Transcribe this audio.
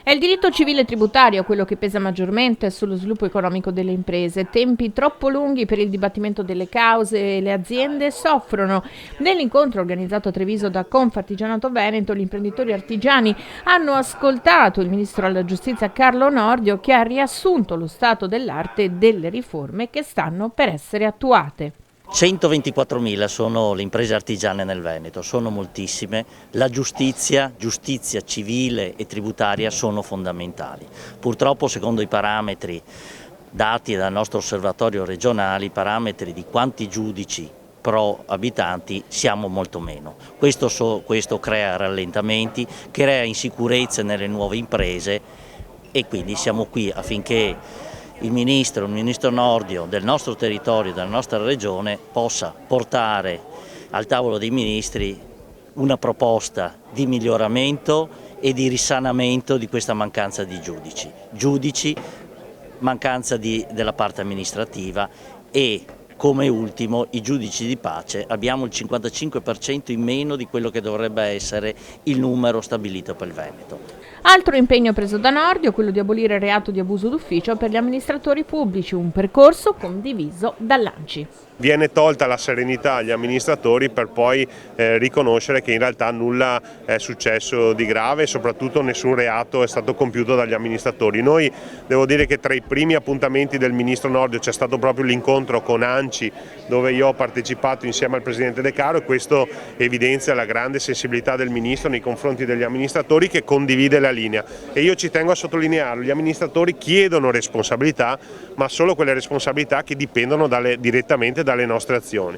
È il diritto civile tributario quello che pesa maggiormente sullo sviluppo economico delle imprese. Tempi troppo lunghi per il dibattimento delle cause e le aziende soffrono. Nell'incontro organizzato a Treviso da Confartigianato Veneto, gli imprenditori artigiani hanno ascoltato il ministro alla giustizia Carlo Nordio, che ha riassunto lo stato dell'arte delle riforme che stanno per essere attuate. 124.000 sono le imprese artigiane nel Veneto, sono moltissime, la giustizia civile e tributaria sono fondamentali. Purtroppo secondo i parametri dati dal nostro osservatorio regionale, i parametri di quanti giudici pro abitanti siamo molto meno. Questo crea rallentamenti, crea insicurezze nelle nuove imprese e quindi siamo qui affinché il ministro Nordio del nostro territorio, della nostra regione, possa portare al tavolo dei ministri una proposta di miglioramento e di risanamento di questa mancanza di giudici, mancanza della parte amministrativa e come ultimo i giudici di pace. Abbiamo il 55% in meno di quello che dovrebbe essere il numero stabilito per il Veneto. Altro impegno preso da Nordio è quello di abolire il reato di abuso d'ufficio per gli amministratori pubblici, un percorso condiviso dall'ANCI. Viene tolta la serenità agli amministratori per poi riconoscere che in realtà nulla è successo di grave e soprattutto nessun reato è stato compiuto dagli amministratori. Noi devo dire che tra i primi appuntamenti del ministro Nordio c'è stato proprio l'incontro con ANCI, dove io ho partecipato insieme al presidente De Caro, e questo evidenzia la grande sensibilità del ministro nei confronti degli amministratori, che condivide la linea. E io ci tengo a sottolinearlo: gli amministratori chiedono responsabilità, ma solo quelle responsabilità che dipendono direttamente dalle nostre azioni.